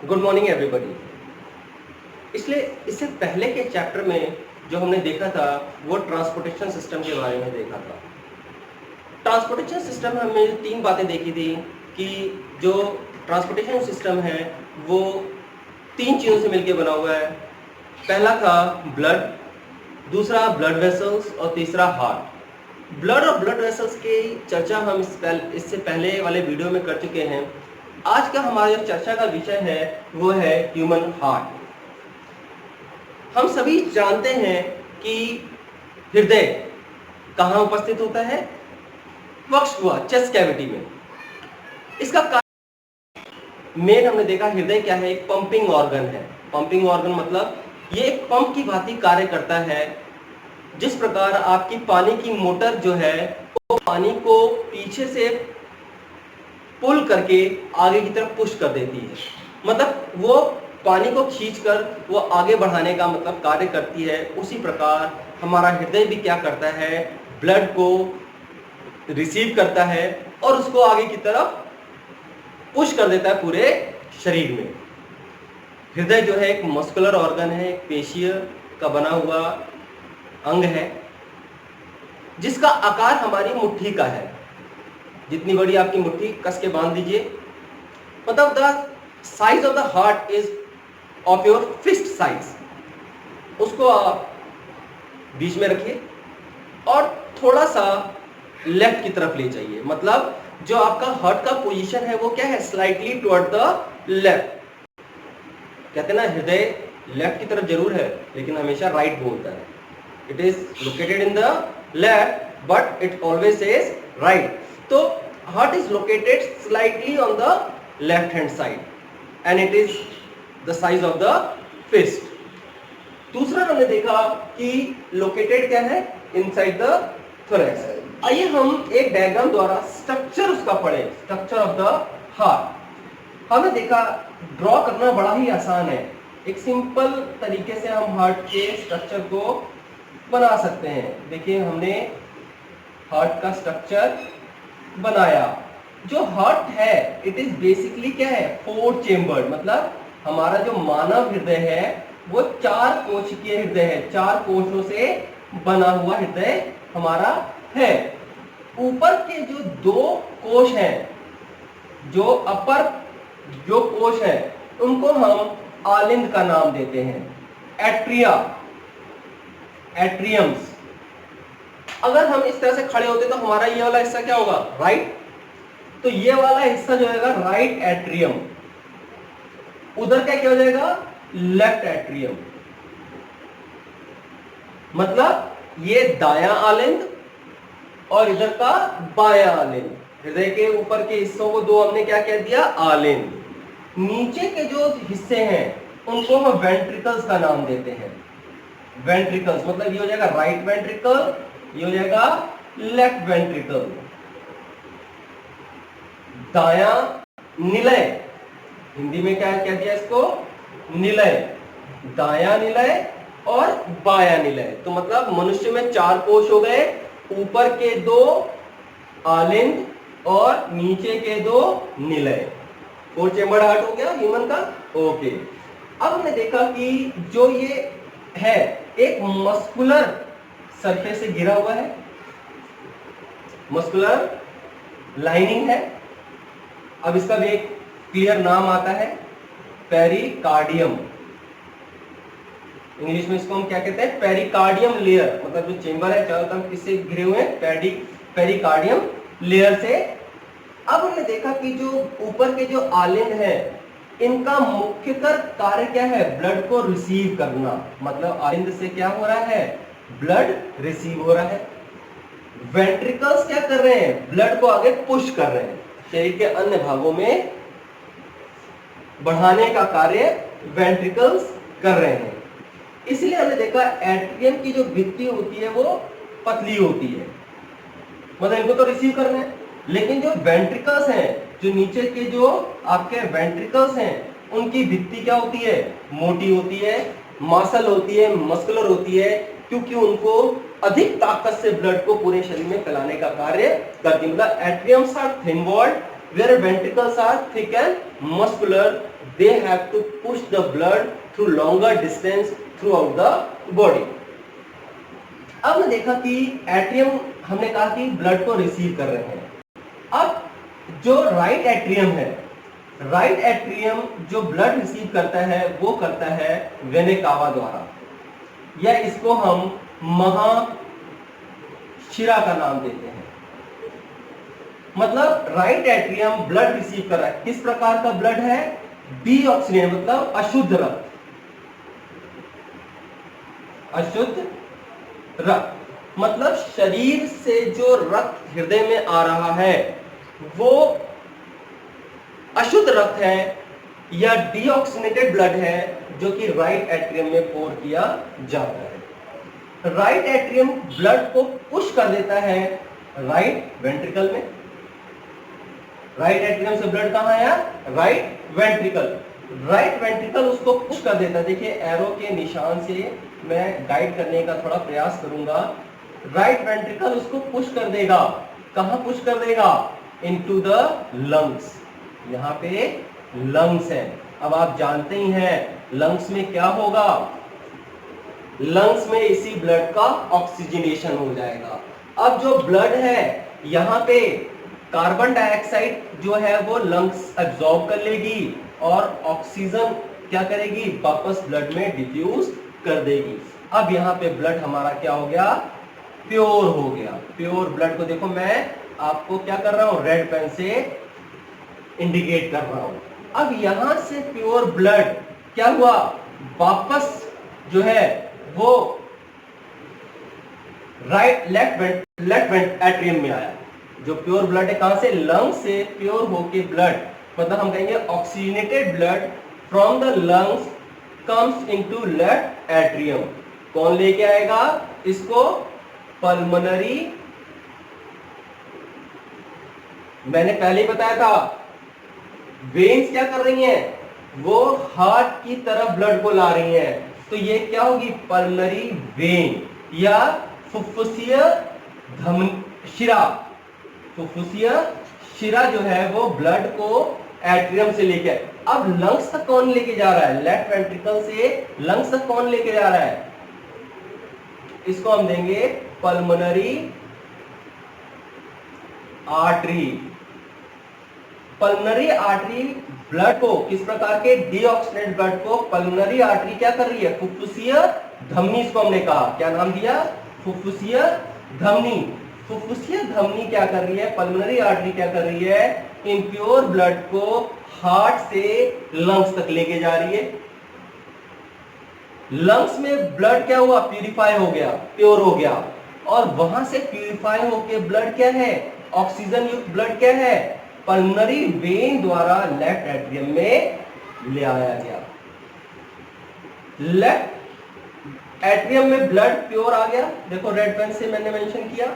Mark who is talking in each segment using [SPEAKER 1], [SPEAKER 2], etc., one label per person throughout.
[SPEAKER 1] Good morning everybody. इसलिए इससे पहले के चैप्टर में जो हमने देखा था वो ट्रांसपोर्टेशन सिस्टम के बारे में देखा था। ट्रांसपोर्टेशन सिस्टम में हमने तीन बातें देखी थी कि जो ट्रांसपोर्टेशन सिस्टम है वो तीन चीज़ों से मिलकर बना हुआ है। पहला था ब्लड, दूसरा ब्लड वेसल्स और तीसरा हार्ट। ब्लड और ब्लड वेसल्स की चर्चा हम इससे पहले वाले वीडियो में कर चुके हैं। आज का हमारा जो चर्चा का विषय है वो है ह्यूमन हार्ट। हम सभी जानते हैं कि हृदय कहाँ उपस्थित होता है? वक्ष चेस्ट कैविटी में। इसका मेन हमने देखा हृदय क्या है, एक पंपिंग ऑर्गन है। पंपिंग ऑर्गन मतलब ये एक पंप की भांति कार्य करता है। जिस प्रकार आपकी पानी की मोटर जो है वो पानी को पीछे से पुल करके आगे की तरफ पुश कर देती है, मतलब वो पानी को खींचकर वो आगे बढ़ाने का मतलब कार्य करती है। उसी प्रकार हमारा हृदय भी क्या करता है, ब्लड को रिसीव करता है और उसको आगे की तरफ पुश कर देता है पूरे शरीर में। हृदय जो है एक मस्कुलर ऑर्गन है, एक पेशीय का बना हुआ अंग है जिसका आकार हमारी मुट्ठी का है। जितनी बड़ी आपकी मुट्ठी कस के बांध दीजिए, मतलब the size of the heart is of your fist size. उसको आप बीच में रखिए और थोड़ा सा लेफ्ट की तरफ ले जाइए, मतलब जो आपका हार्ट का पोजीशन है वो क्या है, स्लाइटली टुवर्ड द लेफ्ट। कहते हैं ना हृदय लेफ्ट की तरफ जरूर है लेकिन हमेशा राइट बोलता है। It is located in the left but it always says right. तो heart is located slightly on the left hand side and it is the size of the fist. दूसरा हमने देखा कि लोकेटेड क्या है, इनसाइड द थोरैक्स। आइए हम एक डायग्राम द्वारा स्ट्रक्चर उसका पढ़े, स्ट्रक्चर ऑफ द हार्ट। हमने देखा ड्रॉ करना बड़ा ही आसान है। एक सिंपल तरीके से हम हार्ट के स्ट्रक्चर को बना सकते हैं। देखिए हमने हार्ट का स्ट्रक्चर बनाया। जो हार्ट है इट इज बेसिकली क्या है, 4 चेम्बर्ड, मतलब हमारा जो मानव हृदय है वो 4 कोशिकीय हृदय है। 4 कोशों से बना हुआ हृदय हमारा है। ऊपर के जो 2 कोश हैं, जो अपर जो कोश है उनको हम आलिंद का नाम देते हैं, एट्रिया, एट्रियम्स। अगर हम इस तरह से खड़े होते तो हमारा ये वाला हिस्सा क्या होगा, राइट। तो ये वाला हिस्सा जो है राइट एट्रियम, उधर क्या हो जाएगा, लेफ्ट एट्रियम। मतलब ये दायां आलिंद और इधर का बायां आलिंद। हृदय के ऊपर के हिस्सों को 2 हमने क्या कह दिया, आलिंद। नीचे के जो हिस्से हैं उनको हम वेंट्रिकल्स का नाम देते हैं। वेंट्रिकल्स मतलब ये हो जाएगा राइट वेंट्रिकल, ये हो जाएगा लेफ्ट वेंट्रिकल। दायां निलय, हिंदी में क्या कह दिया इसको, निलय, दायां निलय और बायां निलय। तो मतलब मनुष्य में 4 कोश हो गए, ऊपर के 2 आलिंद और नीचे के 2 निलय। 4 चेम्बर्ड हार्ट हो गया ह्यूमन का। ओके, अब हमने देखा कि जो ये है एक मस्कुलर सरफेस से घिरा हुआ है, मस्कुलर लाइनिंग है। अब इसका भी एक क्लियर नाम आता है, पेरिकार्डियम। इंग्लिश में इसको हम क्या कहते हैं, पेरिकार्डियम लेयर। मतलब जो चेंबर है चारों तरफ किससे घिरे हुए हैं, पेरिकार्डियम लेयर से। अब हमने देखा कि जो ऊपर के जो आलिंद है इनका मुख्यतर कार्य क्या है, ब्लड को रिसीव करना। मतलब आलिंद से क्या हो रहा है, ब्लड रिसीव हो रहा है। वेंट्रिकल्स क्या कर रहे हैं, ब्लड को आगे पुश कर रहे हैं, शरीर के अन्य भागों में बढ़ाने का कार्य वेंट्रिकल्स कर रहे हैं। इसलिए हमने देखा एट्रियम की जो भित्ति होती है वो पतली होती है, मतलब इनको तो रिसीव करना है। लेकिन जो वेंट्रिकल्स हैं, जो नीचे के जो आपके वेंट्रिकल्स हैं उनकी भित्ति क्या होती है, मोटी होती है, मसल होती है, मस्कुलर होती है, क्योंकि उनको अधिक ताकत से ब्लड को पूरे शरीर में फैलाने का कार्य करती है। मतलब atriums are thin walled where ventricles are thick and muscular they have to push the blood through longer distance throughout the body. अब हमने देखा कि एट्रियम, हमने कहा कि ब्लड को रिसीव कर रहे हैं. अब जो राइट एट्रियम है, राइट एट्रियम जो ब्लड रिसीव करता है वो करता है वेना कावा द्वारा, या इसको हम महाशिरा का नाम देते हैं. मतलब राइट एट्रियम ब्लड रिसीव कर रहा है. किस प्रकार का ब्लड है? डीऑक्सीजनेटेड, मतलब अशुद्ध रक्त. अशुद्ध रक्त मतलब शरीर से जो रक्त हृदय में आ रहा है वो अशुद्ध रक्त है या डीऑक्सीजनेटेड ब्लड है जो कि राइट एट्रियम में पोर किया जाता है. राइट एट्रियम ब्लड को पुश कर देता है राइट वेंट्रिकल में. राइट एट्रियम से ब्लड कहां आया? Right ventricle. राइट वेंट्रिकल उसको पुश कर देता है. देखिए एरो के निशान से मैं गाइड करने का थोड़ा प्रयास करूंगा. राइट वेंट्रिकल उसको पुश कर देगा. कहां पुश कर देगा? Into the lungs. यहां पे लंग्स है. अब आप जानते ही हैं लंग्स में क्या होगा? लंग्स में इसी ब्लड का ऑक्सीजनेशन हो जाएगा. अब जो ब्लड है यहां पे कार्बन डाइऑक्साइड जो है वो लंग्स एब्जॉर्ब कर लेगी और ऑक्सीजन क्या करेगी? वापस ब्लड में डिफ्यूज कर देगी. अब यहाँ पे ब्लड हमारा क्या हो गया? प्योर हो गया. प्योर ब्लड को देखो मैं आपको क्या कर रहा हूं? रेड पेन से इंडिकेट कर रहा हूं. अब यहां से प्योर ब्लड क्या हुआ? वापस जो है वो लेफ्ट एट्रियम में आया. जो प्योर ब्लड है कहां से? लंग्स से प्योर होके ब्लड, मतलब हम कहेंगे oxygenated blood from the lungs comes into left atrium. कौन लेके आएगा इसको? पल्मोनरी. मैंने पहले ही बताया था वेन्स क्या कर रही हैं? वो हार्ट की तरफ ब्लड को ला रही हैं. तो ये क्या होगी? पल्मोनरी वेन या फुफ्फुसीय शिरा. फुफ्फुसीय शिरा जो है वो ब्लड को एट्रियम से लेके. अब लंग्स तक कौन लेके जा रहा है? लेफ्ट वेंट्रिकल से लंग्स तक कौन लेके जा रहा है? इसको हम देंगे pulmonary artery. Pulmonary artery blood को किस प्रकार के? डीऑक्सीजनेटेड ब्लड को पल्मोनरी आर्टरी क्या कर रही है? फुफ्फुसीय धमनी. इसको हमने कहा क्या नाम दिया? फुफ्फुसीय धमनी. फुफ्फुसीय धमनी क्या कर रही है? पल्मोनरी आर्टरी क्या कर रही है? इम्प्योर ब्लड को हार्ट से लंग्स तक लेके जा रही है. लंग्स में ब्लड क्या हुआ? प्यूरिफाई हो गया, प्योर हो गया. और वहां से प्यूरिफाई होके ब्लड क्या है? ऑक्सीजन युक्त ब्लड क्या है? पल्मोनरी वेन द्वारा लेफ्ट एट्रियम में ले आया गया. लेफ्ट एट्रियम में ब्लड प्योर आ गया. देखो रेड पेन से मैंने मेंशन किया.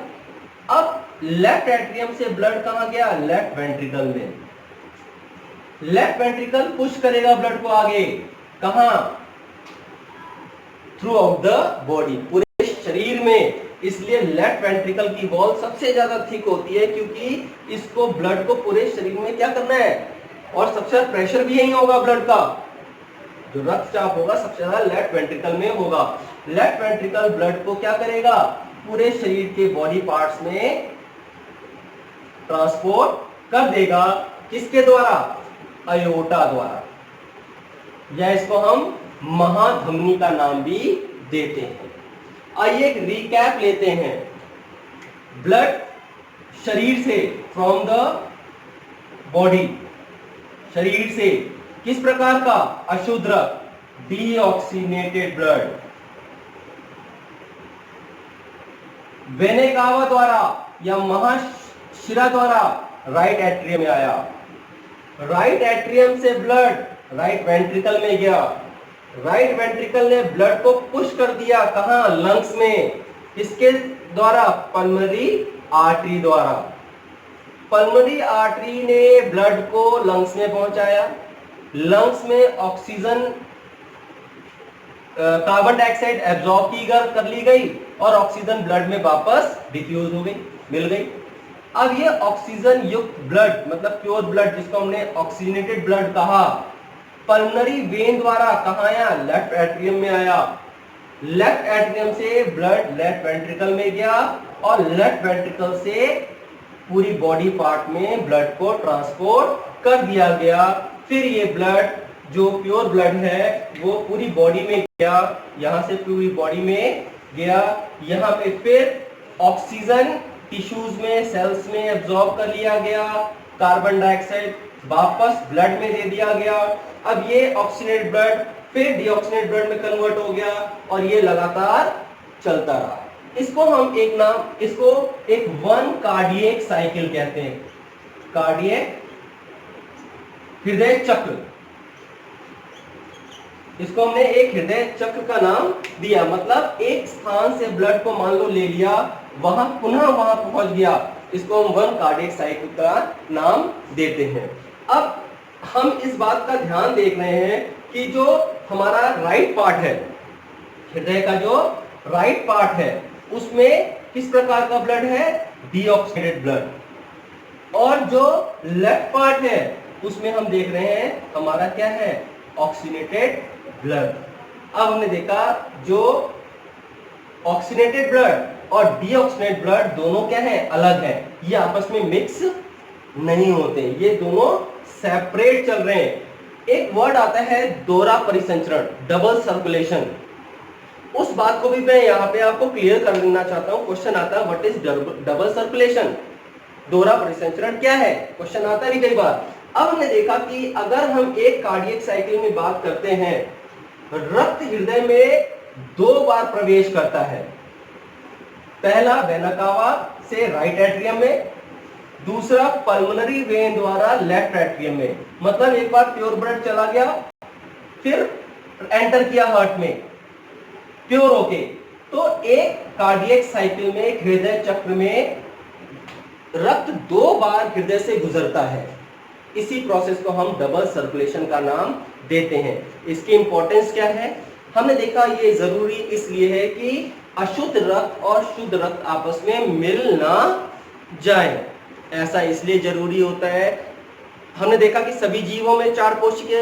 [SPEAKER 1] अब लेफ्ट एट्रियम से ब्लड कहां गया? लेफ्ट वेंट्रिकल में. लेफ्ट वेंट्रिकल पुश करेगा ब्लड को आगे. कहां? थ्रू आउट द बॉडी, पूरे शरीर में. इसलिए लेफ्ट वेंट्रिकल की वॉल सबसे ज्यादा थिक होती है क्योंकि इसको ब्लड को पूरे शरीर में क्या करना है. और सबसे ज्यादा प्रेशर भी यही होगा ब्लड का. जो रक्तचाप होगा सबसे ज्यादा लेफ्ट वेंट्रिकल में होगा. लेफ्ट वेंट्रिकल ब्लड को क्या करेगा? पूरे शरीर के बॉडी पार्ट्स में ट्रांसपोर्ट कर देगा. किसके द्वारा? अयोटा द्वारा, या इसको हम महाधमनी का नाम भी देते हैं. आइए एक रिकैप लेते हैं. ब्लड शरीर से, फ्रॉम द बॉडी, शरीर से किस प्रकार का? अशुद्ध रक्त, डीऑक्सीजनेटेड ब्लड. वेना कावा द्वारा या महाशिरा द्वारा राइट एट्रियम में आया. राइट एट्रियम से ब्लड राइट वेंट्रिकल में गया. राइट वेंट्रिकल ने ब्लड को पुश कर दिया. कहां? लंग्स में. किसके द्वारा? पल्मोनरी आर्टरी द्वारा. पल्मोनरी आर्टरी ने ब्लड को लंग्स में पहुंचाया. लंग्स में ऑक्सीजन, कार्बन डाइऑक्साइड एब्जॉर्ब कर ली गई और ऑक्सीजन ब्लड में वापस डिफ्यूज हो गई, मिल गई. अब ये ऑक्सीजन युक्त ब्लड, मतलब प्योर ब्लड, जिसको हमने ऑक्सीजनेटेड ब्लड कहा, पल्मोनरी वेन द्वारा कहाँ आया, लेफ्ट एट्रियम में आया, लेफ्ट एट्रियम से ब्लड लेफ्ट वेंट्रिकल में गया और लेफ्ट वेंट्रिकल से पूरी बॉडी पार्ट में ब्लड को ट्रांसपोर्ट कर दिया गया। फिर ये ब्लड जो प्योर ब्लड है वो पूरी बॉडी में गया, यहां से पूरी बॉडी में गया, यहाँ पे फिर ऑक्सीजन टिश्यूज में सेल्स में एब्जॉर्ब कर लिया गया, कार्बन डाइऑक्साइड वापस ब्लड में दे दिया गया। अब ये ऑक्सीनेट ब्लड फिर डीऑक्सीनेट ब्लड में कन्वर्ट हो गया और ये लगातार चलता रहा। इसको हम इसको एक वन कार्डियक साइकिल कहते हैं, कार्डियक हृदय चक्र। इसको हमने एक हृदय चक्र का नाम दिया, मतलब एक स्थान से ब्लड को मान लो ले लिया, पुनः वहां पहुंच गया, इसको हम वन कार्डियक साइकिल का नाम देते हैं। अब हम इस बात का ध्यान देख रहे हैं कि जो हमारा राइट पार्ट है, हृदय का जो राइट पार्ट है, उसमें किस प्रकार का ब्लड है, डीऑक्सीनेटेड ब्लड, और जो लेफ्ट पार्ट है उसमें हम देख रहे हैं हमारा क्या है, ऑक्सीनेटेड ब्लड। अब हमने देखा जो ऑक्सीनेटेड ब्लड और डीऑक्सीनेटेड ब्लड दोनों क्या है, अलग है, ये आपस में मिक्स नहीं होते, ये दोनों सेपरेट चल रहे हैं। एक वर्ड आता है दोहरा परिसंचरण, डबल सर्कुलेशन, उस बात को भी मैं यहाँ पे आपको क्लियर कर देना चाहता हूँ। क्वेश्चन आता है व्हाट इज डबल सर्कुलेशन, दोहरा परिसंचरण क्या है, क्वेश्चन आता है भी कई बार। अब हमने देखा कि अगर हम एक कार्डियक साइकिल में बात करते हैं, रक्त हृदय में 2 बार प्रवेश करता है, पहला वेना कावा से राइट एट्रियम में, दूसरा पल्मोनरी वेन द्वारा लेफ्ट एट्रियम में। मतलब एक बार प्योर ब्लड चला गया, फिर एंटर किया हार्ट में प्योर होके। तो एक कार्डियक साइकिल में, एक हृदय चक्र में रक्त 2 बार हृदय से गुजरता है, इसी प्रोसेस को हम डबल सर्कुलेशन का नाम देते हैं। इसकी इंपॉर्टेंस क्या है, हमने देखा ये जरूरी इसलिए है कि अशुद्ध रक्त और शुद्ध रक्त आपस में मिल ना जाए, ऐसा इसलिए जरूरी होता है। हमने देखा कि सभी जीवों में 4 कोशिकीय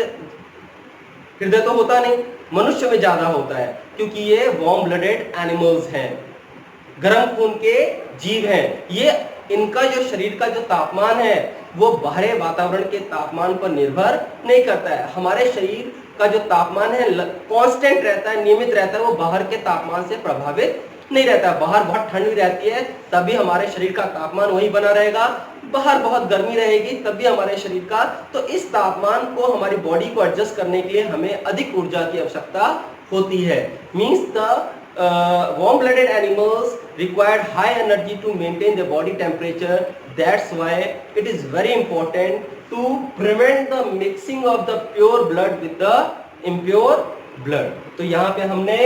[SPEAKER 1] हृदय तो होता नहीं, मनुष्य में ज्यादा होता है क्योंकि ये वार्म ब्लडेड एनिमल्स हैं, गर्म खून के जीव हैं। ये इनका जो शरीर का जो तापमान है वो बाहरी वातावरण के तापमान पर निर्भर नहीं करता है। हमारे शरीर का जो तापमान है कांस्टेंट रहता है, नियमित रहता है, वो बाहर के तापमान से प्रभावित नहीं रहता। बाहर बहुत ठंडी रहती है तभी हमारे शरीर का तापमान वही बना रहेगा, बाहर बहुत गर्मी रहेगी तब भी हमारे शरीर का। तो इस तापमान को हमारी बॉडी को एडजस्ट करने के लिए हमें अधिक ऊर्जा की आवश्यकता होती है। Means the warm blooded animals required high energy to maintain their body temperature. That's why it is very important to prevent the mixing of the pure blood with the impure blood. तो यहाँ पे हमने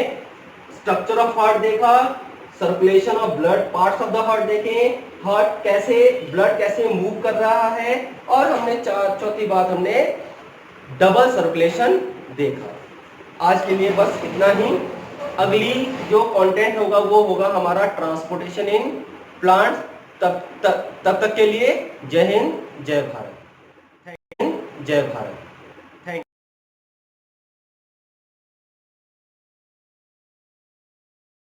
[SPEAKER 1] structure of heart देखा, circulation of blood parts of the heart देखे, heart कैसे blood कैसे move कर रहा है, और हमने चौथी बात हमने डबल सर्कुलेशन देखा। आज के लिए बस इतना ही। अगली जो कंटेंट होगा वो होगा हमारा ट्रांसपोर्टेशन इन प्लांट्स। तब तक के लिए जय हिंद जय भारत। जय भारत।